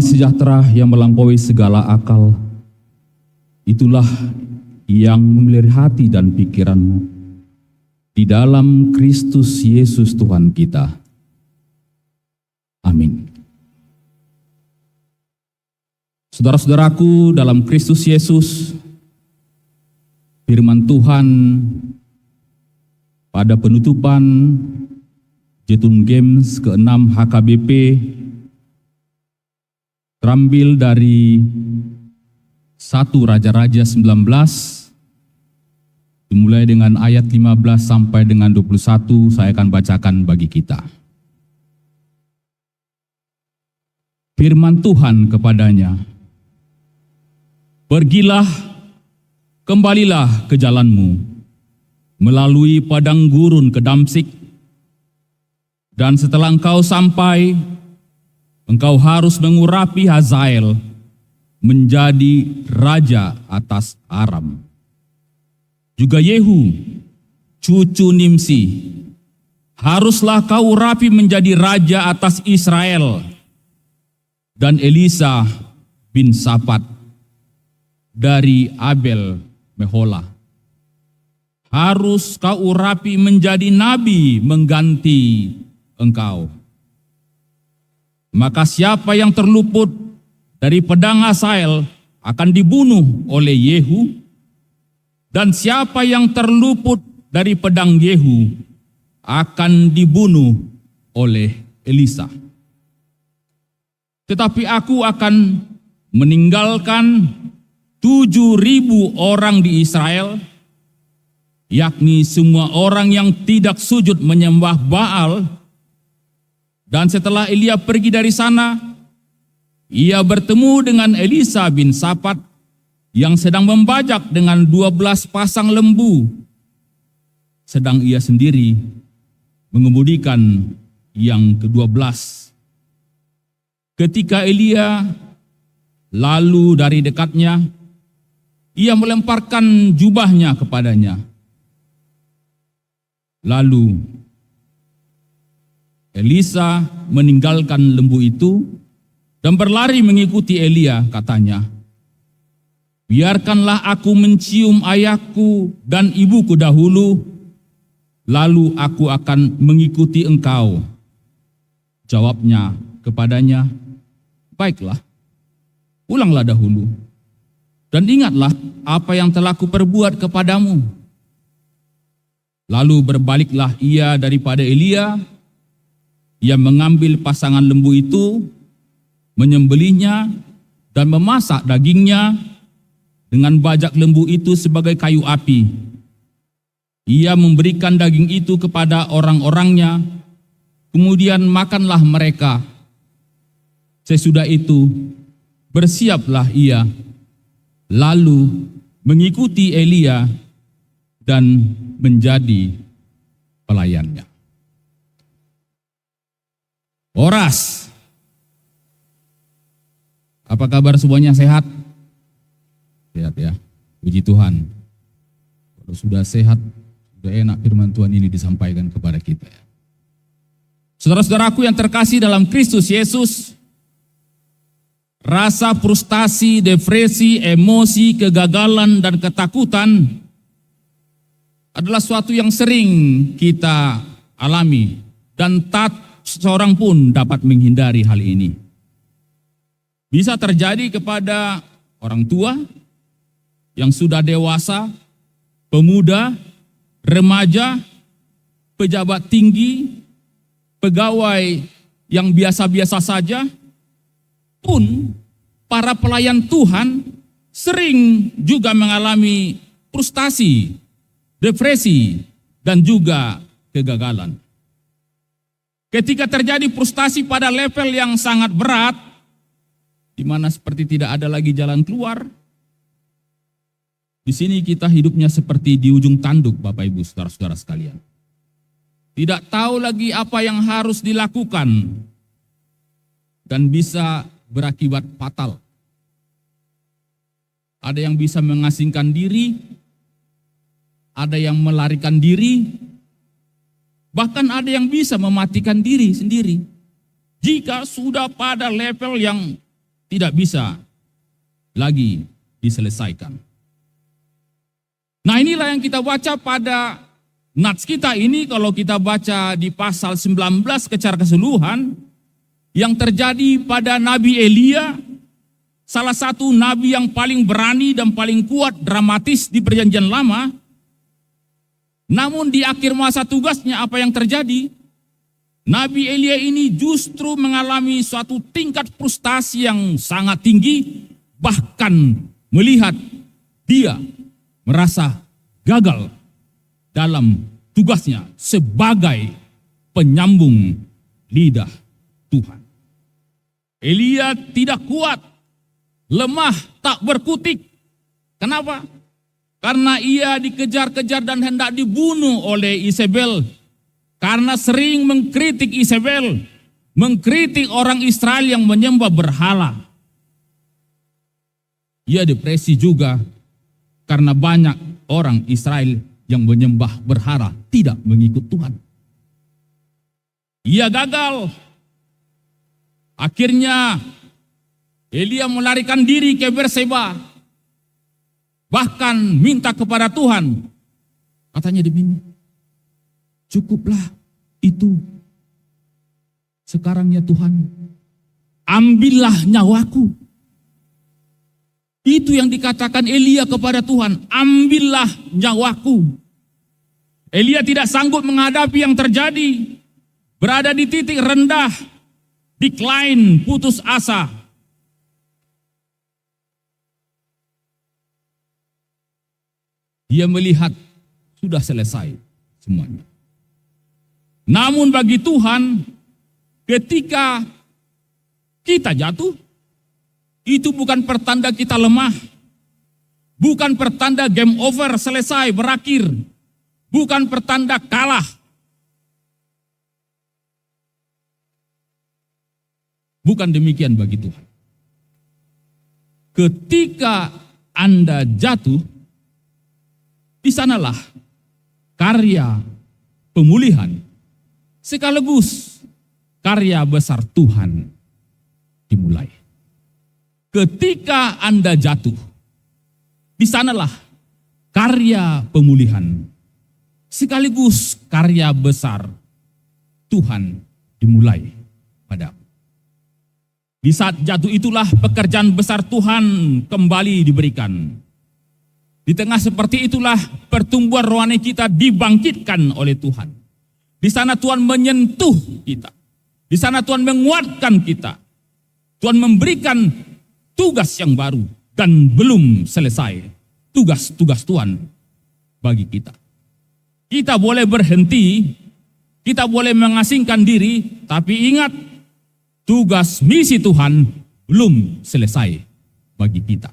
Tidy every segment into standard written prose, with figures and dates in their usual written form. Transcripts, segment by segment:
sejahtera yang melampaui segala akal, itulah yang memelihara hati dan pikiranmu di dalam Kristus Yesus Tuhan kita. Amin. Saudara-saudaraku dalam Kristus Yesus, firman Tuhan pada penutupan Jethun Games ke-6 HKBP terambil dari 1 Raja-Raja 19, dimulai dengan ayat 15 sampai dengan 21, saya akan bacakan bagi kita. Firman Tuhan kepadanya, "Pergilah, kembalilah ke jalanmu, melalui padang gurun ke Damsyik, dan setelah engkau sampai, engkau harus mengurapi Hazael menjadi raja atas Aram. Juga Yehu, cucu Nimsi, haruslah kau urapi menjadi raja atas Israel. Dan Elisa bin Safat dari Abel Meholah, harus kau urapi menjadi nabi mengganti engkau. Maka siapa yang terluput dari pedang Hazael akan dibunuh oleh Yehu, dan siapa yang terluput dari pedang Yehu akan dibunuh oleh Elisa. Tetapi aku akan meninggalkan 7.000 orang di Israel, yakni semua orang yang tidak sujud menyembah Baal." Dan setelah Elia pergi dari sana, ia bertemu dengan Elisa bin Safat yang sedang membajak dengan 12 pasang lembu, sedang ia sendiri mengemudikan yang ke-12. Ketika Elia lalu dari dekatnya, ia melemparkan jubahnya kepadanya. Lalu Elisa meninggalkan lembu itu dan berlari mengikuti Elia, katanya, "Biarkanlah aku mencium ayahku dan ibuku dahulu, lalu aku akan mengikuti engkau." Jawabnya kepadanya, "Baiklah, pulanglah dahulu, dan ingatlah apa yang telah kuperbuat kepadamu." Lalu berbaliklah ia daripada Elia. Ia mengambil pasangan lembu itu, menyembelihnya, dan memasak dagingnya dengan bajak lembu itu sebagai kayu api. Ia memberikan daging itu kepada orang-orangnya, kemudian makanlah mereka. Sesudah itu, bersiaplah ia, lalu mengikuti Elia dan menjadi pelayannya. Oras. Apa kabar semuanya, sehat? Sehat ya, puji Tuhan. Kalau sudah sehat, sudah enak firman Tuhan ini disampaikan kepada kita. Saudara-saudaraku yang terkasih dalam Kristus Yesus, rasa frustasi, depresi, emosi, kegagalan, dan ketakutan adalah suatu yang sering kita alami, dan tak seorang pun dapat menghindari hal ini. Bisa terjadi kepada orang tua yang sudah dewasa, pemuda, remaja, pejabat tinggi, pegawai yang biasa-biasa saja, pun para pelayan Tuhan sering juga mengalami frustasi, depresi, dan juga kegagalan. Ketika terjadi frustasi pada level yang sangat berat, di mana seperti tidak ada lagi jalan keluar, di sini kita hidupnya seperti di ujung tanduk, Bapak Ibu, saudara-saudara sekalian. Tidak tahu lagi apa yang harus dilakukan, dan bisa berakibat fatal. Ada yang bisa mengasingkan diri, ada yang melarikan diri, bahkan ada yang bisa mematikan diri sendiri. Jika sudah pada level yang tidak bisa lagi diselesaikan. Nah, inilah yang kita baca pada nats kita ini. Kalau kita baca di pasal 19 secara keseluruhan, yang terjadi pada Nabi Elia, salah satu nabi yang paling berani dan paling kuat, dramatis di Perjanjian Lama. Namun di akhir masa tugasnya apa yang terjadi? Nabi Elia ini justru mengalami suatu tingkat frustasi yang sangat tinggi, bahkan melihat dia merasa gagal dalam tugasnya sebagai penyambung lidah Tuhan. Elia tidak kuat, lemah, tak berkutik. Kenapa? Karena ia dikejar-kejar dan hendak dibunuh oleh Isabel. Karena sering mengkritik Isabel, mengkritik orang Israel yang menyembah berhala. Ia depresi juga karena banyak orang Israel yang menyembah berhala, tidak mengikut Tuhan. Ia gagal. Akhirnya Elia melarikan diri ke Berseba. Bahkan minta kepada Tuhan. Katanya demikian, cukuplah itu. Sekarang ya Tuhan, ambillah nyawaku. Itu yang dikatakan Elia kepada Tuhan, ambillah nyawaku. Elia tidak sanggup menghadapi yang terjadi. Berada di titik rendah, decline, putus asa. Dia melihat sudah selesai semuanya. Namun bagi Tuhan, ketika kita jatuh, itu bukan pertanda kita lemah. Bukan pertanda game over, selesai, berakhir. Bukan pertanda kalah. Bukan demikian bagi Tuhan. Ketika Anda jatuh, di sanalah karya pemulihan sekaligus karya besar Tuhan dimulai. Ketika Anda jatuh, di sanalah karya pemulihan sekaligus karya besar Tuhan dimulai padamu. Di saat jatuh itulah pekerjaan besar Tuhan kembali diberikan. Di tengah seperti itulah pertumbuhan rohani kita dibangkitkan oleh Tuhan. Di sana Tuhan menyentuh kita. Di sana Tuhan menguatkan kita. Tuhan memberikan tugas yang baru dan belum selesai. Tugas-tugas Tuhan bagi kita. Kita boleh berhenti, kita boleh mengasingkan diri, tapi ingat, tugas misi Tuhan belum selesai bagi kita.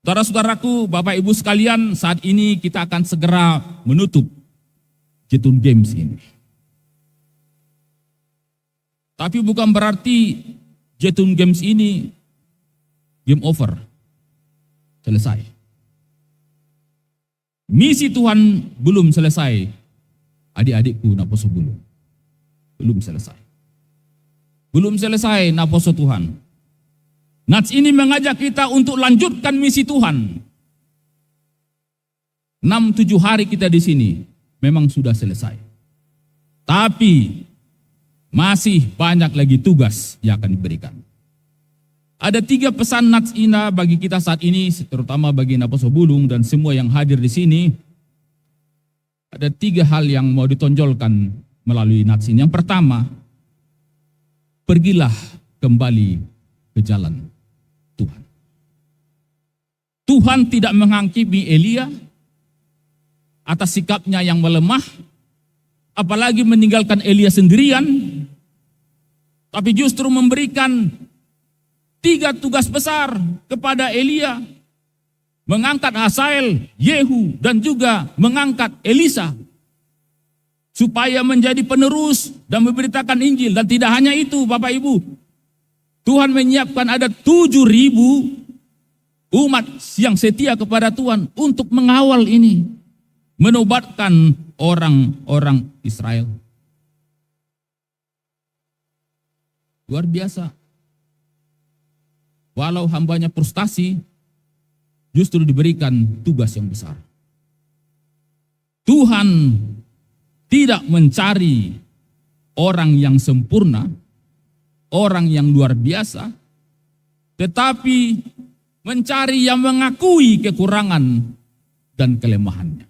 Saudara-saudaraku, Bapak Ibu sekalian, saat ini kita akan segera menutup Jethun Games ini. Tapi bukan berarti Jethun Games ini game over, selesai. Misi Tuhan belum selesai, adik-adikku naposo belum selesai. Belum selesai naposo Tuhan. Nats ini mengajak kita untuk lanjutkan misi Tuhan. 6-7 hari kita di sini memang sudah selesai. Tapi masih banyak lagi tugas yang akan diberikan. Ada 3 pesan Nats Ina bagi kita saat ini, terutama bagi Naposo Bulung dan semua yang hadir di sini. Ada 3 hal yang mau ditonjolkan melalui Nats ini. Yang pertama, pergilah kembali ke jalan Tuhan. Tuhan tidak menghakimi Elia atas sikapnya yang melemah, apalagi meninggalkan Elia sendirian, tapi justru memberikan 3 tugas besar kepada Elia, mengangkat Hazael, Yehu, dan juga mengangkat Elisa, supaya menjadi penerus dan memberitakan Injil. Dan tidak hanya itu, Bapak Ibu, Tuhan menyiapkan ada 7.000 umat yang setia kepada Tuhan untuk mengawal ini, menobatkan orang-orang Israel. Luar biasa. Walau hambanya frustasi, justru diberikan tugas yang besar. Tuhan tidak mencari orang yang sempurna, orang yang luar biasa, tetapi mencari yang mengakui kekurangan dan kelemahannya.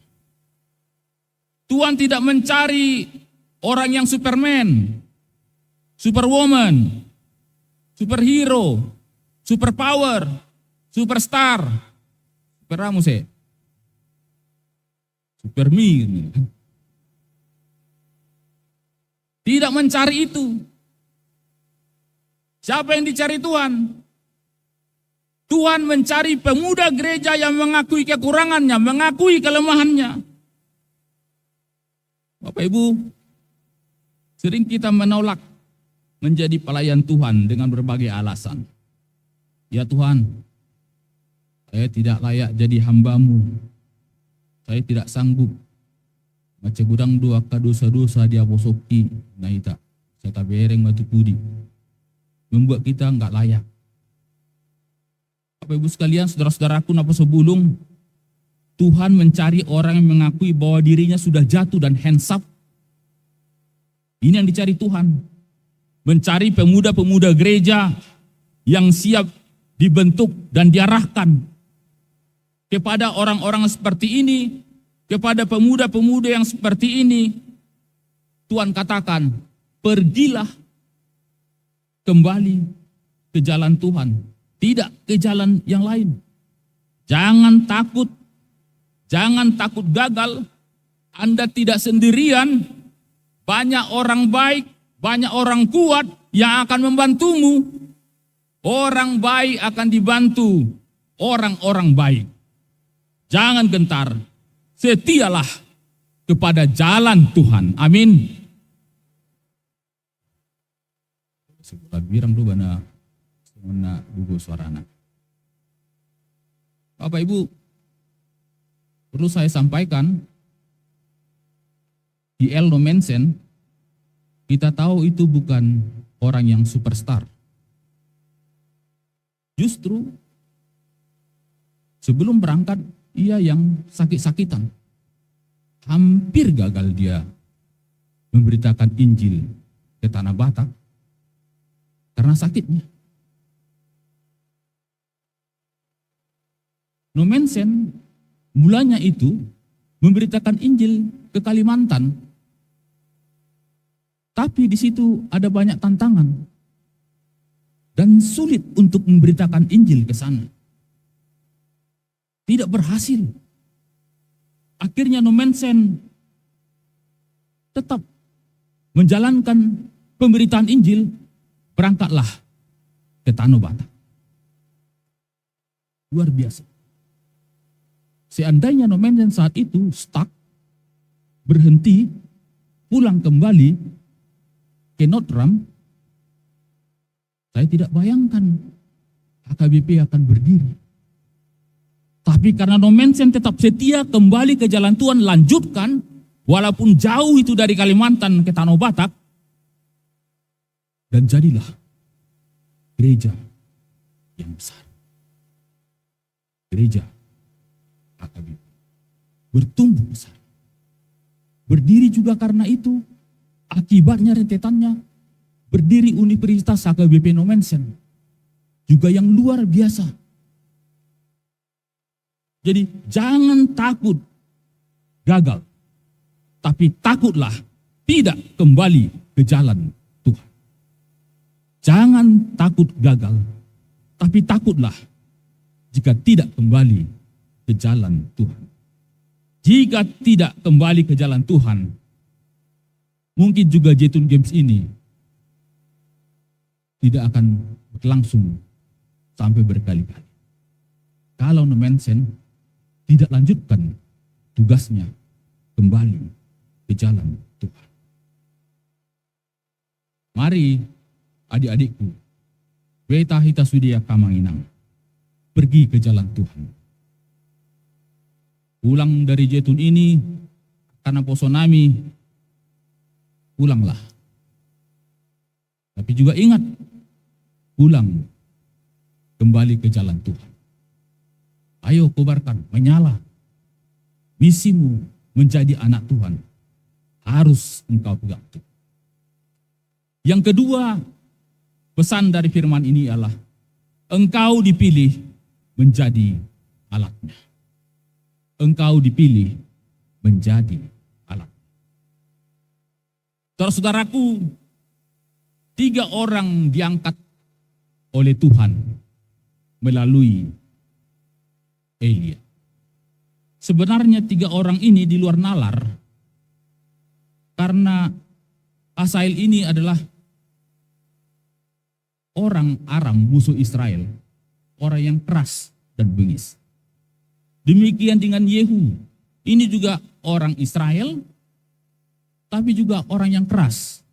Tuhan tidak mencari orang yang Superman, Superwoman, superhero, superpower, superstar, superamuse, supermi. Tidak mencari itu. Siapa yang dicari Tuhan? Tuhan mencari pemuda gereja yang mengakui kekurangannya, mengakui kelemahannya. Bapak Ibu, sering kita menolak menjadi pelayan Tuhan dengan berbagai alasan. Ya Tuhan, saya tidak layak jadi hamba-Mu. Saya tidak sanggup. Macam gudang dua dosa-dosa dia bosoki. Naita, saya tak bereng batu pudi. Membuat kita enggak layak. Bapak Ibu sekalian, saudara-saudaraku, napa sebelum Tuhan mencari orang yang mengakui bahwa dirinya sudah jatuh dan hands up. Ini yang dicari Tuhan. Mencari pemuda-pemuda gereja yang siap dibentuk dan diarahkan kepada orang-orang seperti ini, kepada pemuda-pemuda yang seperti ini. Tuhan katakan, pergilah kembali ke jalan Tuhan, tidak ke jalan yang lain. Jangan takut. Jangan takut gagal, Anda tidak sendirian, banyak orang baik, banyak orang kuat yang akan membantumu. Orang baik akan dibantu, orang-orang baik. Jangan gentar, setialah kepada jalan Tuhan. Amin. Sebuah birang dulu bana gugu suarana. Bapak Ibu, perlu saya sampaikan, di El Nomensen, kita tahu itu bukan orang yang superstar. Justru sebelum berangkat, ia yang sakit-sakitan. Hampir gagal dia memberitakan Injil ke Tanah Batak karena sakitnya. Nomensen mulanya itu memberitakan Injil ke Kalimantan. Tapi di situ ada banyak tantangan. Dan sulit untuk memberitakan Injil ke sana. Tidak berhasil. Akhirnya Nomensen tetap menjalankan pemberitaan Injil. Berangkatlah ke Tanah Batak. Luar biasa. Seandainya Nomensen saat itu stuck, berhenti, pulang kembali ke Notram, saya tidak bayangkan HKBP akan berdiri. Tapi karena Nomensen tetap setia kembali ke jalan Tuhan, lanjutkan, walaupun jauh itu dari Kalimantan ke Tanah Batak, dan jadilah gereja yang besar. Gereja HKBP bertumbuh besar. Berdiri juga karena itu, akibatnya rentetannya, berdiri Universitas HKBP Nomensen, juga yang luar biasa. Jadi jangan takut gagal, tapi takutlah tidak kembali ke jalan Tuhan. Jangan takut gagal, tapi takutlah jika tidak kembali ke jalan Tuhan. Jika tidak kembali ke jalan Tuhan, mungkin juga Jaytun Games ini tidak akan berlangsung sampai berkali-kali. Kalau Nomensen tidak lanjutkan tugasnya kembali ke jalan Tuhan. Mari adik-adikku, Beta Hita Sudia Kamanginang, pergi ke jalan Tuhan. Pulang dari Jaytun ini, karena Posonami, pulanglah. Tapi juga ingat, pulang kembali ke jalan Tuhan. Ayo kobarkan, menyala. Misimu menjadi anak Tuhan harus engkau pegang teguh. Yang kedua, pesan dari firman ini adalah engkau dipilih menjadi alatnya. Engkau dipilih menjadi alat. Saudaraku, 3 orang diangkat oleh Tuhan melalui Elia. Sebenarnya 3 orang ini di luar nalar, karena Hazael ini adalah orang Aram, musuh Israel, orang yang keras dan bengis. Demikian dengan Yehu, ini juga orang Israel, tapi juga orang yang keras.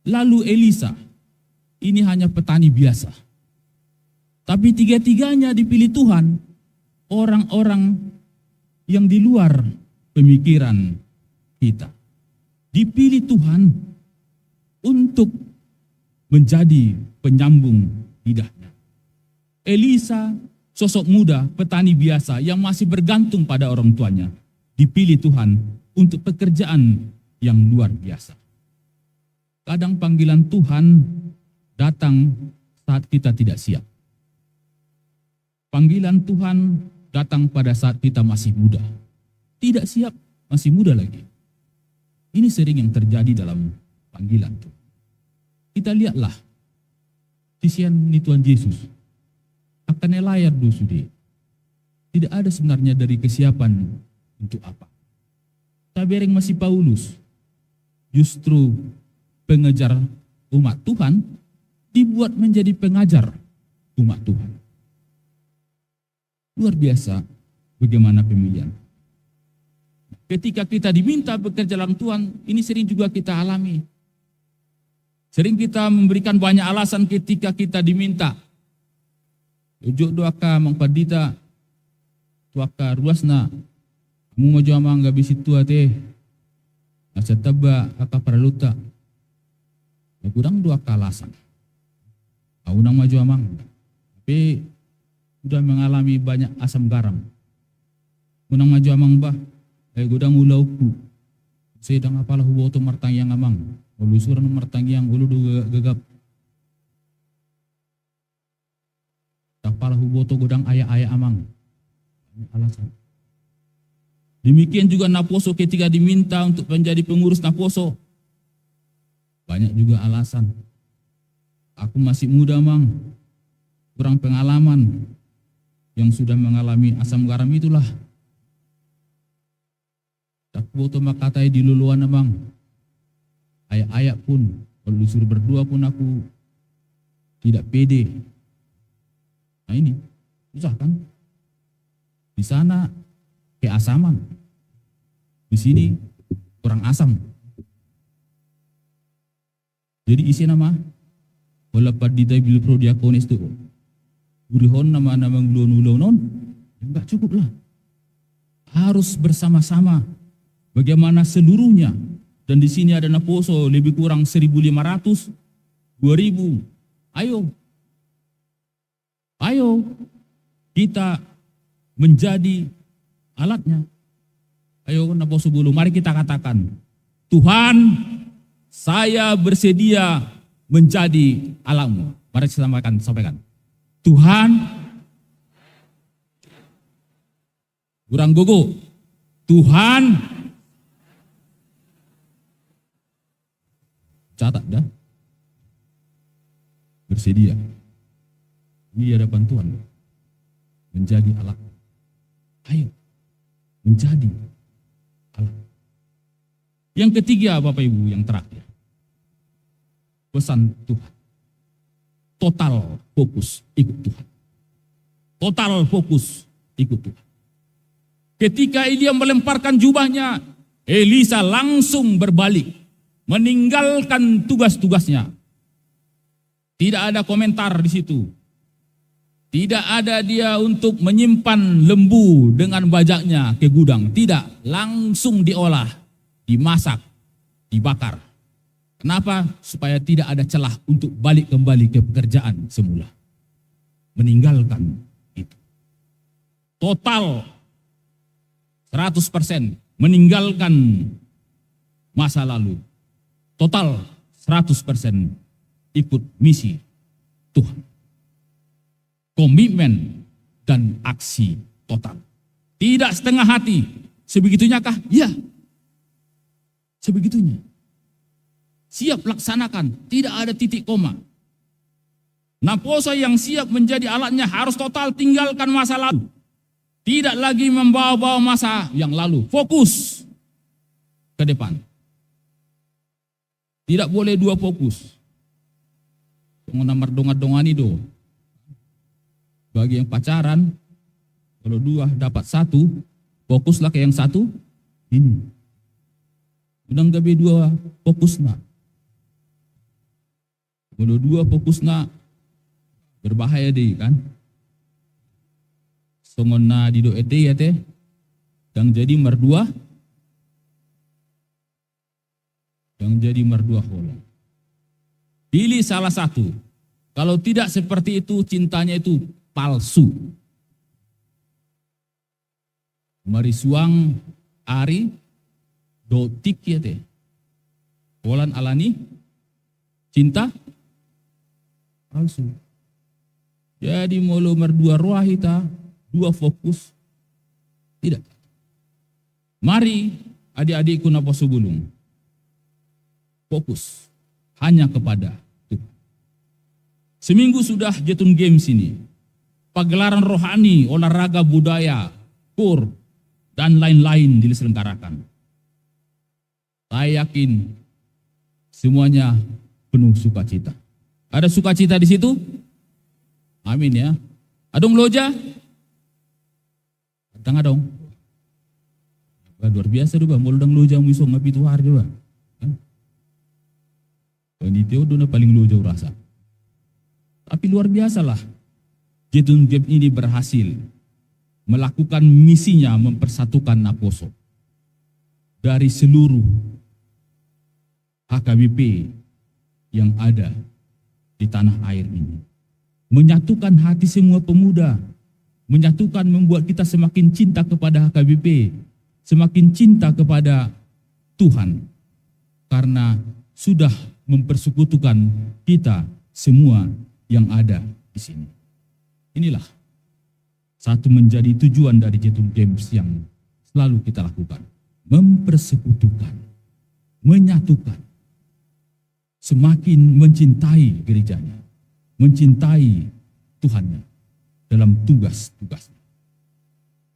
Lalu Elisa, ini hanya petani biasa. Tapi 3-tiganya dipilih Tuhan, orang-orang yang di luar pemikiran kita. Dipilih Tuhan untuk menjadi penyambung lidahnya. Elisa, sosok muda, petani biasa yang masih bergantung pada orang tuanya, dipilih Tuhan untuk pekerjaan yang luar biasa. Kadang panggilan Tuhan datang saat kita tidak siap. Panggilan Tuhan datang pada saat kita masih muda. Tidak siap, masih muda lagi. Ini sering yang terjadi dalam panggilan Tuhan. Kita lihatlah, sisian ni Tuhan Yesus akan layar dosu dia. Tidak ada sebenarnya dari kesiapan untuk apa. Tabereng masih Paulus, justru pengejar umat Tuhan dibuat menjadi pengajar umat Tuhan. Luar biasa bagaimana pemilihan. Ketika kita diminta bekerja dalam Tuhan, ini sering juga kita alami. Sering kita memberikan banyak alasan ketika kita diminta. Ujuk doaka mangpadita, tuaka ruasna, kamu maju amang gak bisi tua teh, nasa taba aka paraluta. Kurang doaka alasan. Unang maju amang, tapi sudah mengalami banyak asam garam. Unang maju amang bah, gudang ulauku. Sedang apalah hubo to martang yang amang. Ulusuran martang yang ulu gegap. Apalah hubo to gudang ayah-ayah amang. Alasan. Demikian juga Naposo ketika diminta untuk menjadi pengurus Naposo. Banyak juga alasan. Aku masih muda mang. Kurang pengalaman. Yang sudah mengalami asam garam itulah. Tak foto makatai di luluan abang. Ayak-ayak pun, kalau disuruh berdua pun aku tidak pede. Nah ini, susah kan? Di sana keasaman. Di sini kurang asam. Jadi isi nama, walaupun di bil pro diakonis itu, burihon nama gulon non, enggak cukup lah. Harus bersama-sama. Bagaimana seluruhnya. Dan di sini ada Naposo lebih kurang 1.500, 2.000. Ayo kita menjadi alatnya. Ayo Naposo dulu, mari kita katakan, Tuhan, saya bersedia menjadi alatmu. Mari kita sampaikan. Tuhan, kurang gogo. Tuhan, catat dah, bersedia. Ini hadapan Tuhan menjadi alat. Ayo menjadi alat. Yang ketiga Bapak Ibu, yang terakhir, pesan Tuhan, total fokus ikut Tuhan. Total fokus ikut Tuhan. Ketika Elia melemparkan jubahnya, Elisa langsung berbalik, meninggalkan tugas-tugasnya. Tidak ada komentar di situ. Tidak ada dia untuk menyimpan lembu dengan bajaknya ke gudang. Tidak, langsung diolah, dimasak, dibakar. Kenapa? Supaya tidak ada celah untuk balik kembali ke pekerjaan semula. Meninggalkan itu. Total 100% meninggalkan masa lalu. Total 100% ikut misi Tuhan. Komitmen dan aksi total. Tidak setengah hati. Sebegitunya kah? Ya. Sebegitunya. Siap laksanakan, tidak ada titik koma. Naposo yang siap menjadi alatnya harus total tinggalkan masa lalu. Tidak lagi membawa-bawa masa yang lalu. Fokus ke depan. Tidak boleh dua fokus. Nomor dongan itu. Bagi yang pacaran, kalau dua dapat satu, fokuslah ke yang satu. Ini. Udang gabe dua fokus na. Kalau dua fokus na, berbahaya deh kan. Songon na di do ete ya teh, yang jadi merdua, hola. Pilih salah satu. Kalau tidak seperti itu, cintanya itu palsu. Marisuang ari dotik ya teh. Polan alani cinta palsu. Jadi mulu merdua roh kita, dua fokus. Tidak. Mari adik-adikku naposo bulung. Fokus hanya kepada Tuhan. Seminggu sudah Jetun Games ini. Pagelaran rohani, olahraga budaya, kur, dan lain-lain diselenggarakan. Saya yakin semuanya penuh sukacita. Ada sukacita di situ? Amin ya. Adong loja? Tengah dong. Luar biasa doa, muldang loja musuh ngapi tuh hari doa. Panitia udah paling loja rasa. Tapi luar biasa lah. Jetun Games ini berhasil melakukan misinya mempersatukan Naposo dari seluruh HKBP yang ada di tanah air ini. Menyatukan hati semua pemuda, menyatukan membuat kita semakin cinta kepada HKBP, semakin cinta kepada Tuhan, karena sudah mempersekutukan kita semua yang ada di sini. Inilah satu menjadi tujuan dari Jetun Games yang selalu kita lakukan. Mempersekutukan, menyatukan, semakin mencintai gerejanya, mencintai Tuhannya dalam tugas-tugasnya.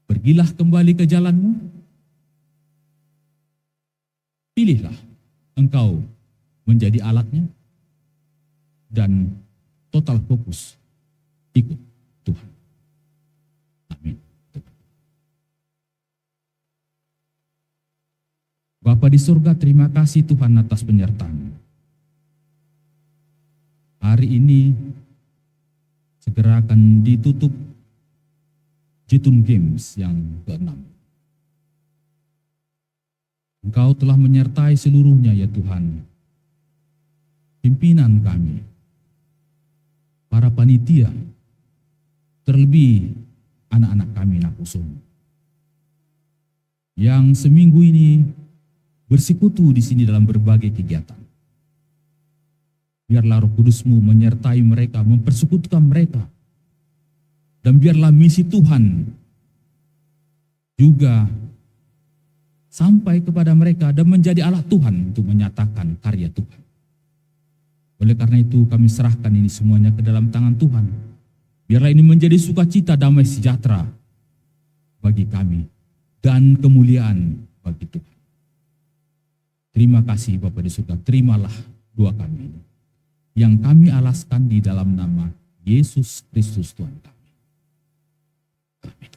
Pergilah kembali ke jalanmu, pilihlah engkau menjadi alatnya, dan total fokus ikut Tuhan. Amin. Bapa di surga, terima kasih Tuhan atas penyertaan. Hari ini segera akan ditutup Jetun Games yang ke-6. Engkau telah menyertai seluruhnya ya Tuhan. Pimpinan kami, para panitia, terlebih anak-anak kami Naposo yang seminggu ini bersekutu di sini dalam berbagai kegiatan. Biarlah Roh Kudus-Mu menyertai mereka, mempersekutukan mereka, dan biarlah misi Tuhan juga sampai kepada mereka dan menjadi alat Tuhan untuk menyatakan karya Tuhan. Oleh karena itu kami serahkan ini semuanya ke dalam tangan Tuhan. Biarlah ini menjadi sukacita, damai sejahtera bagi kami dan kemuliaan bagi Tuhan. Terima kasih Bapa di surga, terimalah doa kami ini yang kami alaskan di dalam nama Yesus Kristus Tuhan kami. Amin.